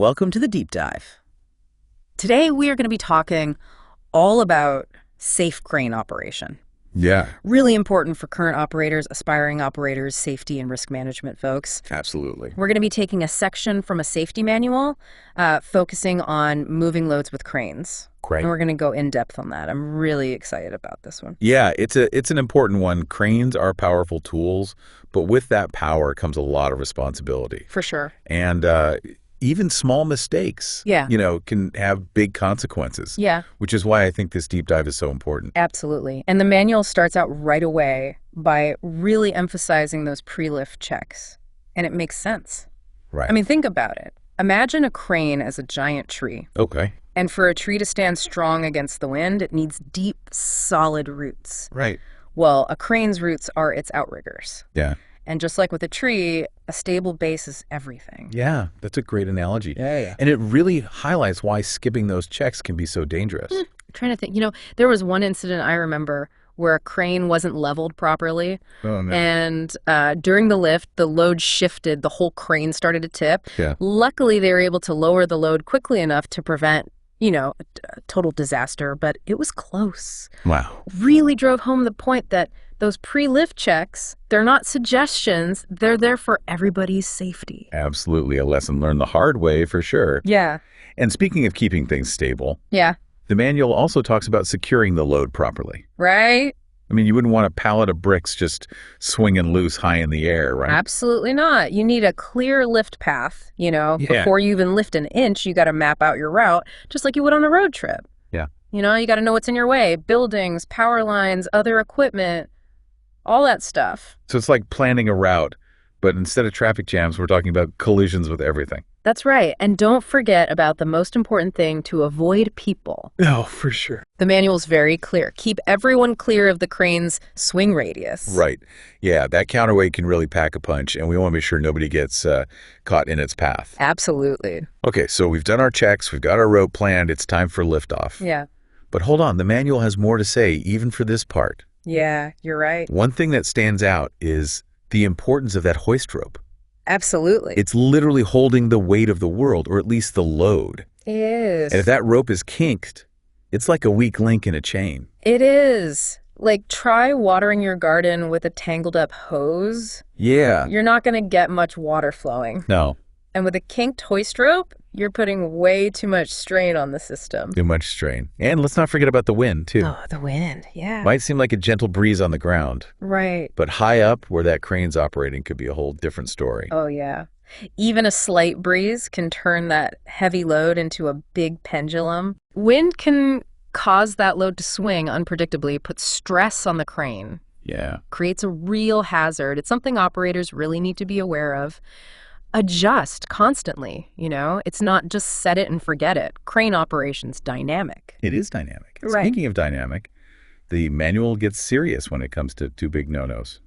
welcome to the Deep Dive. Today we are going to be talking all about safe crane operation. Yeah. Really important for current operators, aspiring operators, safety and risk management folks. Absolutely. We're going to be taking a section from a safety manual, focusing on moving loads with cranes. Great. And we're going to go in depth on that. I'm really excited about this one. Yeah, it's an important one. Cranes are powerful tools, but with that power comes a lot of responsibility. For sure. And even small mistakes, can have big consequences. Yeah. Which is why I think this deep dive is so important. Absolutely. And the manual starts out right away by really emphasizing those pre-lift checks. And it makes sense. Right. I mean, think about it. Imagine a crane as a giant tree. Okay. And for a tree to stand strong against the wind, it needs deep, solid roots. Right. Well, a crane's roots are its outriggers. Yeah. And just like with a tree, a stable base is everything. Yeah, that's a great analogy. Yeah. And it really highlights why skipping those checks can be so dangerous. I'm trying to think. There was one incident I remember where a crane wasn't leveled properly. Oh, no. And during the lift, the load shifted. The whole crane started to tip. Yeah. Luckily, they were able to lower the load quickly enough to prevent, a total disaster. But it was close. Wow. Really drove home the point that those pre-lift checks, they're not suggestions. They're there for everybody's safety. Absolutely. A lesson learned the hard way, for sure. Yeah. And speaking of keeping things stable, Yeah. the manual also talks about securing the load properly. Right? I mean, you wouldn't want a pallet of bricks just swinging loose high in the air, right? Absolutely not. You need a clear lift path, Before you even lift an inch, you got to map out your route, just like you would on a road trip. Yeah. You got to know what's in your way. Buildings, power lines, other equipment, all that stuff. So it's like planning a route, but instead of traffic jams, we're talking about collisions with everything. That's right. And don't forget about the most important thing, to avoid people. Oh, for sure. The manual's very clear. Keep everyone clear of the crane's swing radius. Right. Yeah, that counterweight can really pack a punch, and we want to be sure nobody gets caught in its path. Absolutely. Okay, so we've done our checks, we've got our route planned, it's time for liftoff. Yeah. But hold on, the manual has more to say, even for this part. Yeah, you're right. One thing that stands out is the importance of that hoist rope. Absolutely. It's literally holding the weight of the world, or at least the load. It is. And if that rope is kinked, it's like a weak link in a chain. It is. Like, try watering your garden with a tangled up hose. Yeah. You're not going to get much water flowing. No. And with a kinked hoist rope, you're putting way too much strain on the system. Too much strain. And let's not forget about the wind, too. Oh, the wind. Yeah. Might seem like a gentle breeze on the ground. Right. But high up where that crane's operating could be a whole different story. Oh, yeah. Even a slight breeze can turn that heavy load into a big pendulum. Wind can cause that load to swing unpredictably, put stress on the crane. Yeah. Creates a real hazard. It's something operators really need to be aware of. Adjust constantly, It's not just set it and forget it. Crane operation's dynamic. It is dynamic. Right. Speaking of dynamic, the manual gets serious when it comes to two big no-nos.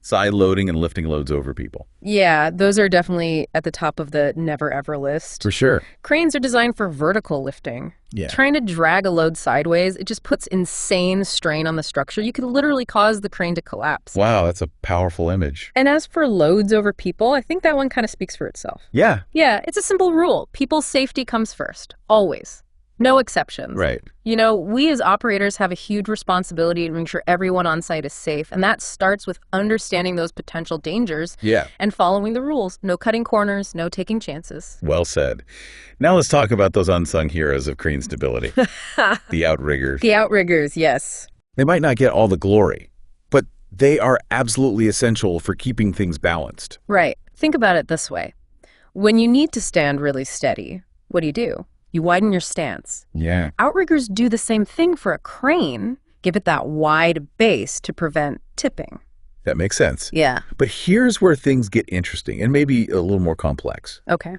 Side loading and lifting loads over people. Yeah, those are definitely at the top of the never ever list. For sure. Cranes are designed for vertical lifting. Yeah. Trying to drag a load sideways, it just puts insane strain on the structure. You could literally cause the crane to collapse. Wow, that's a powerful image. And as for loads over people, I think that one kind of speaks for itself. Yeah. Yeah, it's a simple rule. People's safety comes first, always. No exceptions. Right. We as operators have a huge responsibility to make sure everyone on site is safe. And that starts with understanding those potential dangers and following the rules. No cutting corners, no taking chances. Well said. Now let's talk about those unsung heroes of crane stability. The outriggers. The outriggers, yes. They might not get all the glory, but they are absolutely essential for keeping things balanced. Right. Think about it this way. When you need to stand really steady, what do? You widen your stance. Yeah. Outriggers do the same thing for a crane. Give it that wide base to prevent tipping. That makes sense. Yeah. But here's where things get interesting and maybe a little more complex. Okay.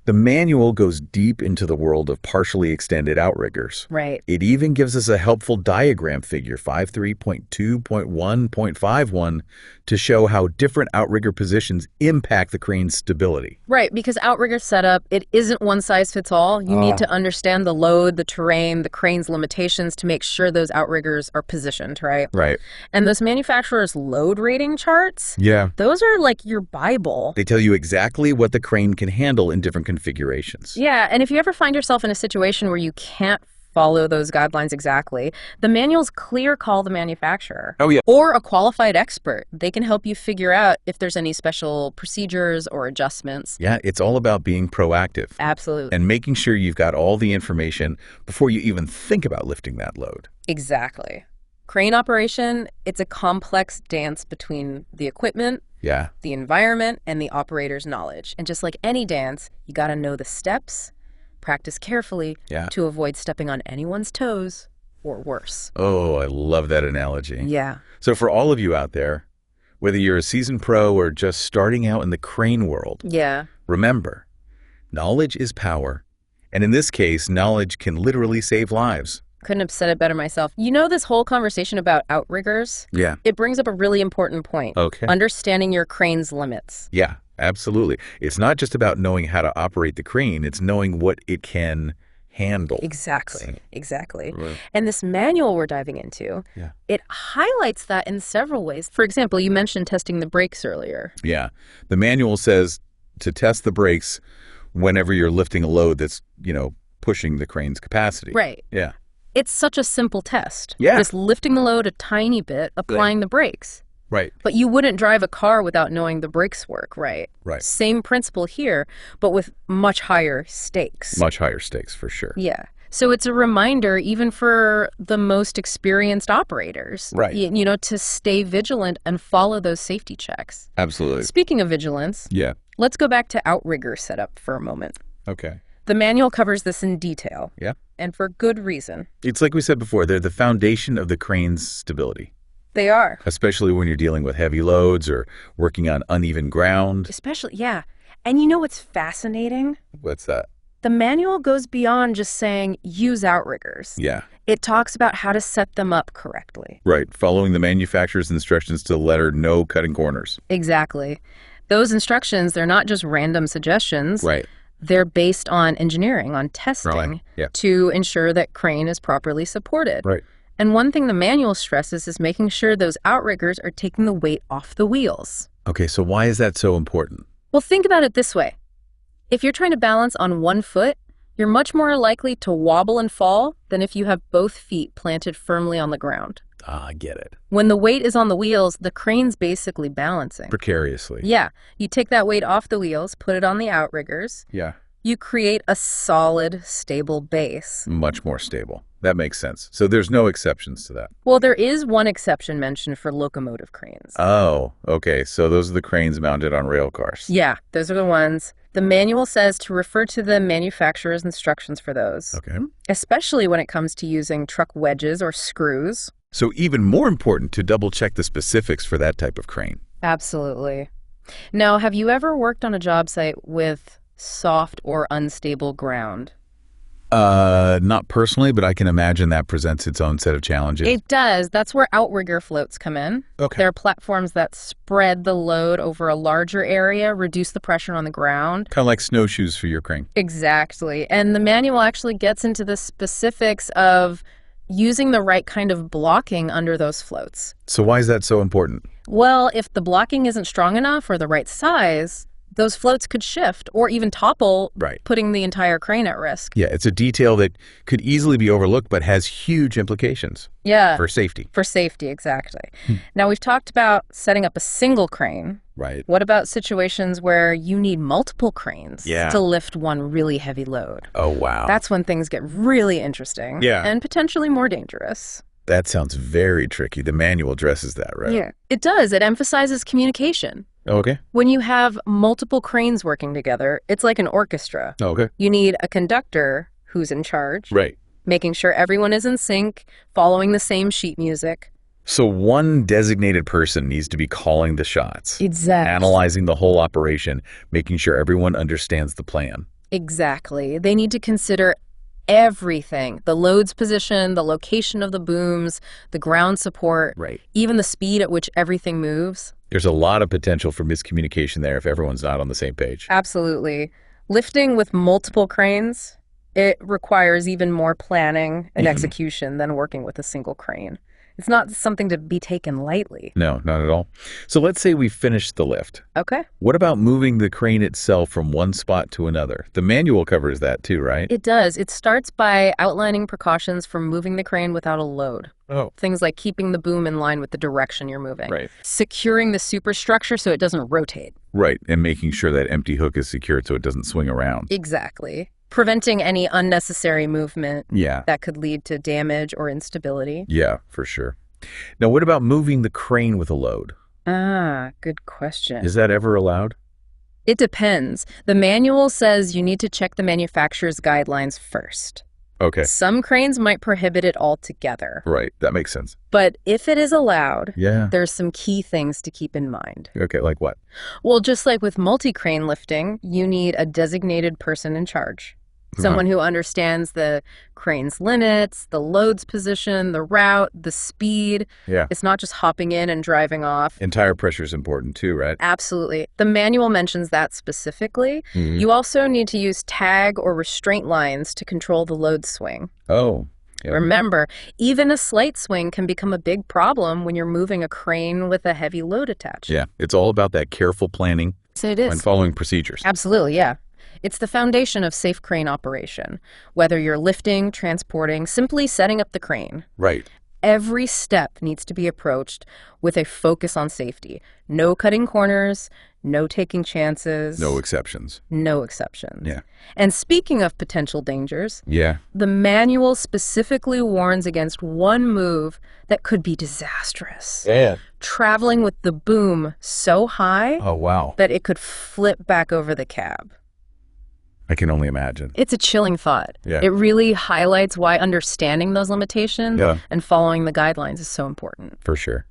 The manual goes deep into the world of partially extended outriggers. Right. It even gives us a helpful diagram figure, 53.2.1.51, to show how different outrigger positions impact the crane's stability. Right, because outrigger setup, it isn't one size fits all. You need to understand the load, the terrain, the crane's limitations to make sure those outriggers are positioned, right? Right. And those manufacturers' load operating charts. Yeah. Those are like your Bible. They tell you exactly what the crane can handle in different configurations. Yeah, and if you ever find yourself in a situation where you can't follow those guidelines exactly, the manuals call the manufacturer. Oh, yeah. Or a qualified expert. They can help you figure out if there's any special procedures or adjustments. Yeah, it's all about being proactive. Absolutely. And making sure you've got all the information before you even think about lifting that load. Exactly. Crane operation, it's a complex dance between the equipment, the environment, and the operator's knowledge. And just like any dance, you got to know the steps, practice carefully to avoid stepping on anyone's toes or worse. Oh, I love that analogy. Yeah. So for all of you out there, whether you're a seasoned pro or just starting out in the crane world, remember, knowledge is power. And in this case, knowledge can literally save lives. Couldn't have said it better myself. You know, this whole conversation about outriggers? Yeah. It brings up a really important point. Okay. Understanding your crane's limits. Yeah, absolutely. It's not just about knowing how to operate the crane. It's knowing what it can handle. Exactly. Right. And this manual we're diving into, it highlights that in several ways. For example, you mentioned testing the brakes earlier. Yeah. The manual says to test the brakes whenever you're lifting a load that's, pushing the crane's capacity. Right. Yeah. It's such a simple test. Yeah. Just lifting the load a tiny bit, applying the brakes. Right. But you wouldn't drive a car without knowing the brakes work, right? Right. Same principle here, but with much higher stakes. Much higher stakes, for sure. Yeah. So it's a reminder, even for the most experienced operators, right? To stay vigilant and follow those safety checks. Absolutely. Speaking of vigilance, let's go back to outrigger setup for a moment. Okay. The manual covers this in detail. Yeah. And for good reason. It's like we said before, they're the foundation of the crane's stability. They are. Especially when you're dealing with heavy loads or working on uneven ground. Especially, yeah. And you know what's fascinating? What's that? The manual goes beyond just saying use outriggers. Yeah. It talks about how to set them up correctly. Right. Following the manufacturer's instructions to the letter, no cutting corners. Exactly. Those instructions, they're not just random suggestions. Right. They're based on engineering, on testing, to ensure that crane is properly supported. Right. And one thing the manual stresses is making sure those outriggers are taking the weight off the wheels. Okay, so why is that so important? Well, think about it this way. If you're trying to balance on one foot, you're much more likely to wobble and fall than if you have both feet planted firmly on the ground. Ah, I get it. When the weight is on the wheels, the crane's basically balancing. Precariously. Yeah. You take that weight off the wheels, put it on the outriggers. Yeah. You create a solid, stable base. Much more stable. That makes sense. So there's no exceptions to that. Well, there is one exception mentioned for locomotive cranes. Oh, okay. So those are the cranes mounted on rail cars. Yeah, those are the ones. The manual says to refer to the manufacturer's instructions for those. Okay. Especially when it comes to using truck wedges or screws. So even more important to double check the specifics for that type of crane. Absolutely. Now, have you ever worked on a job site with soft or unstable ground? Not personally, but I can imagine that presents its own set of challenges. It does. That's where outrigger floats come in. Okay. They're platforms that spread the load over a larger area, reduce the pressure on the ground. Kind of like snowshoes for your crane. Exactly. And the manual actually gets into the specifics of using the right kind of blocking under those floats. So why is that so important? Well, if the blocking isn't strong enough or the right size, those floats could shift or even topple, putting the entire crane at risk. Yeah, it's a detail that could easily be overlooked but has huge implications. Yeah. For safety. For safety, exactly. Now, we've talked about setting up a single crane. Right. What about situations where you need multiple cranes to lift one really heavy load? Oh, wow. That's when things get really interesting and potentially more dangerous. That sounds very tricky. The manual addresses that, right? Yeah, it does. It emphasizes communication. Okay. When you have multiple cranes working together, it's like an orchestra. Okay. You need a conductor who's in charge. Right. Making sure everyone is in sync, following the same sheet music. So one designated person needs to be calling the shots. Exactly. Analyzing the whole operation, making sure everyone understands the plan. Exactly. They need to consider everything. The load's position, the location of the booms, the ground support, even the speed at which everything moves. There's a lot of potential for miscommunication there if everyone's not on the same page. Absolutely. Lifting with multiple cranes, it requires even more planning and execution than working with a single crane. It's not something to be taken lightly. No, not at all. So let's say we finished the lift. Okay. What about moving the crane itself from one spot to another? The manual covers that too, right? It does. It starts by outlining precautions for moving the crane without a load. Oh. Things like keeping the boom in line with the direction you're moving. Right. Securing the superstructure so it doesn't rotate. Right, and making sure that empty hook is secured so it doesn't swing around. Exactly. Preventing any unnecessary movement Yeah. that could lead to damage or instability. Yeah, for sure. Now, what about moving the crane with a load? Good question. Is that ever allowed? It depends. The manual says you need to check the manufacturer's guidelines first. Okay. Some cranes might prohibit it altogether. Right, that makes sense. But if it is allowed, Yeah. there's some key things to keep in mind. Okay, like what? Well, just like with multi-crane lifting, you need a designated person in charge. Someone who understands the crane's limits, the load's position, the route, the speed. Yeah. It's not just hopping in and driving off. And tire pressure is important too, right? Absolutely. The manual mentions that specifically. Mm-hmm. You also need to use tag or restraint lines to control the load swing. Oh. Yep. Remember, even a slight swing can become a big problem when you're moving a crane with a heavy load attached. Yeah, it's all about that careful planning So it is. and following procedures. Absolutely, yeah. It's the foundation of safe crane operation. Whether you're lifting, transporting, simply setting up the crane. Right. Every step needs to be approached with a focus on safety. No cutting corners, no taking chances. No exceptions. No exceptions. Yeah. And speaking of potential dangers, Yeah. the manual specifically warns against one move that could be disastrous. Yeah. Traveling with the boom so high Oh, wow. that it could flip back over the cab. I can only imagine. It's a chilling thought. Yeah. It really highlights why understanding those limitations and following the guidelines is so important. For sure.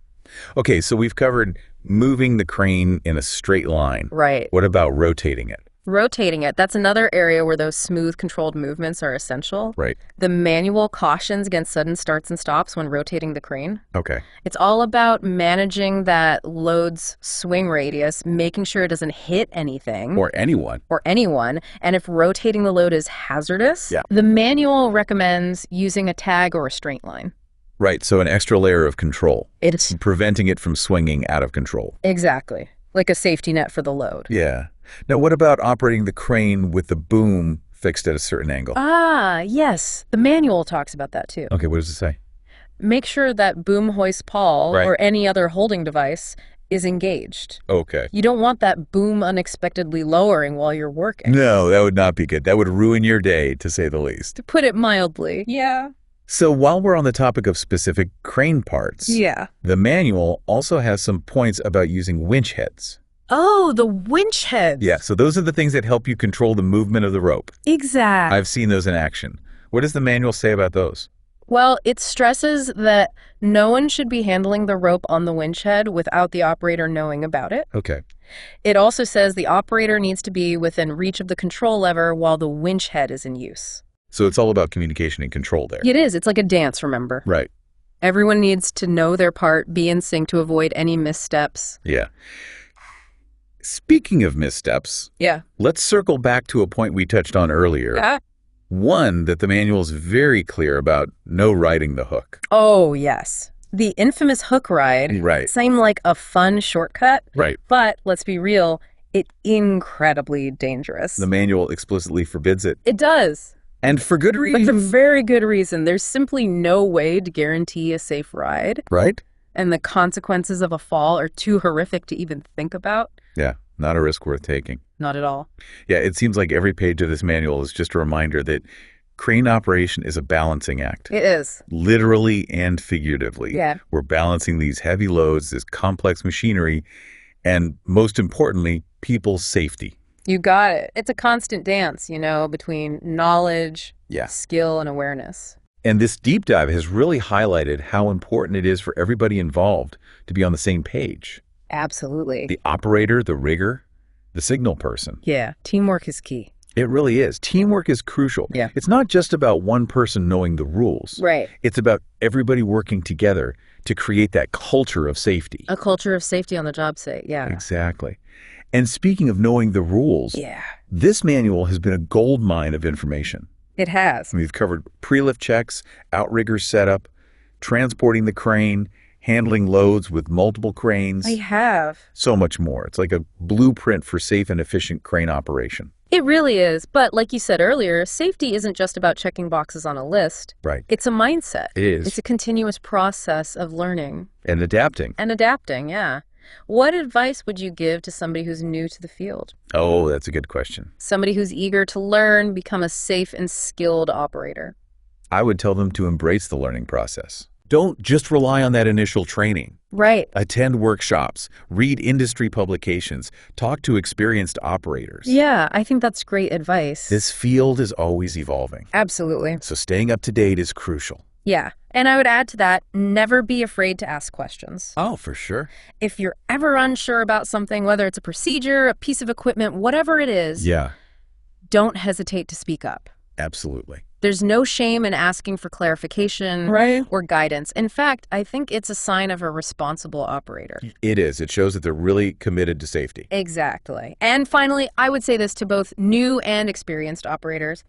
Okay, so we've covered moving the crane in a straight line. Right. What about rotating it? Rotating it, that's another area where those smooth, controlled movements are essential. Right. The manual cautions against sudden starts and stops when rotating the crane. Okay. It's all about managing that load's swing radius, making sure it doesn't hit anything. Or anyone. And if rotating the load is hazardous, the manual recommends using a tag or restraint line. Right, so an extra layer of control. It's preventing it from swinging out of control. Exactly. Like a safety net for the load. Yeah. Now, what about operating the crane with the boom fixed at a certain angle? Yes. The manual talks about that too. Okay, what does it say? Make sure that boom hoist pawl or any other holding device is engaged. Okay. You don't want that boom unexpectedly lowering while you're working. No, that would not be good. That would ruin your day, to say the least. To put it mildly. Yeah. So while we're on the topic of specific crane parts, the manual also has some points about using winch heads. Oh, the winch heads. Yeah, so those are the things that help you control the movement of the rope. Exactly. I've seen those in action. What does the manual say about those? Well, it stresses that no one should be handling the rope on the winch head without the operator knowing about it. Okay. It also says the operator needs to be within reach of the control lever while the winch head is in use. So it's all about communication and control there. It is. It's like a dance, remember? Right. Everyone needs to know their part, be in sync to avoid any missteps. Yeah. Speaking of missteps, let's circle back to a point we touched on earlier. One, that the manual is very clear about no riding the hook. Oh, yes. The infamous hook ride. Right. Seemed like a fun shortcut. Right. But let's be real, it's incredibly dangerous. The manual explicitly forbids it. It does. And for good reason. But for very good reason. There's simply no way to guarantee a safe ride. Right. And the consequences of a fall are too horrific to even think about. Yeah, not a risk worth taking. Not at all. Yeah, it seems like every page of this manual is just a reminder that crane operation is a balancing act. It is. Literally and figuratively. Yeah. We're balancing these heavy loads, this complex machinery, and most importantly, people's safety. You got it. It's a constant dance, between knowledge, skill, and awareness. And this deep dive has really highlighted how important it is for everybody involved to be on the same page. Absolutely. The operator, the rigger, the signal person. Yeah, teamwork is key. It really is. Teamwork is crucial. Yeah. It's not just about one person knowing the rules. Right. It's about everybody working together to create that culture of safety. A culture of safety on the job site, yeah. Exactly. And speaking of knowing the rules, this manual has been a gold mine of information. It has. We've covered pre-lift checks, outrigger setup, transporting the crane, handling loads with multiple cranes. I have. So much more. It's like a blueprint for safe and efficient crane operation. It really is. But like you said earlier, safety isn't just about checking boxes on a list. Right. It's a mindset. It is. It's a continuous process of learning. And adapting. And adapting, yeah. What advice would you give to somebody who's new to the field? Oh, that's a good question. Somebody who's eager to learn, become a safe and skilled operator. I would tell them to embrace the learning process. Don't just rely on that initial training. Right. Attend workshops, read industry publications, talk to experienced operators. Yeah, I think that's great advice. This field is always evolving. Absolutely. So staying up to date is crucial. Yeah. And I would add to that, never be afraid to ask questions. Oh, for sure. If you're ever unsure about something, whether it's a procedure, a piece of equipment, whatever it is, don't hesitate to speak up. Absolutely. There's no shame in asking for clarification or guidance. In fact, I think it's a sign of a responsible operator. It is. It shows that they're really committed to safety. Exactly. And finally, I would say this to both new and experienced operators.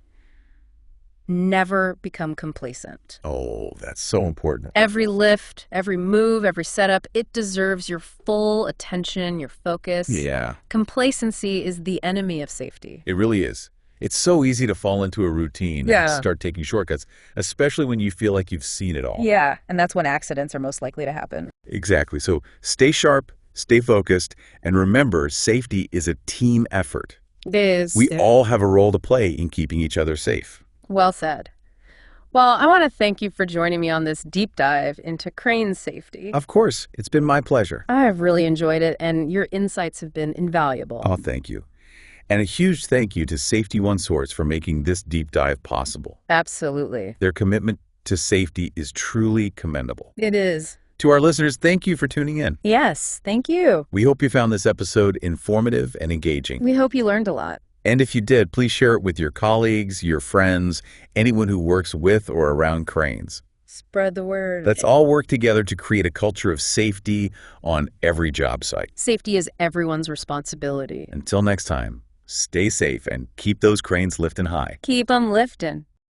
Never become complacent. Oh, that's so important. Every lift, every move, every setup, it deserves your full attention, your focus. Yeah. Complacency is the enemy of safety. It really is. It's so easy to fall into a routine and start taking shortcuts, especially when you feel like you've seen it all. Yeah, and that's when accidents are most likely to happen. Exactly. So stay sharp, stay focused, and remember, safety is a team effort. It is. We all have a role to play in keeping each other safe. Well said. Well, I want to thank you for joining me on this deep dive into crane safety. Of course. It's been my pleasure. I've really enjoyed it, and your insights have been invaluable. Oh, thank you. And a huge thank you to Safety One Source for making this deep dive possible. Absolutely. Their commitment to safety is truly commendable. It is. To our listeners, thank you for tuning in. Yes, thank you. We hope you found this episode informative and engaging. We hope you learned a lot. And if you did, please share it with your colleagues, your friends, anyone who works with or around cranes. Spread the word. Let's all work together to create a culture of safety on every job site. Safety is everyone's responsibility. Until next time, stay safe and keep those cranes lifting high. Keep them lifting.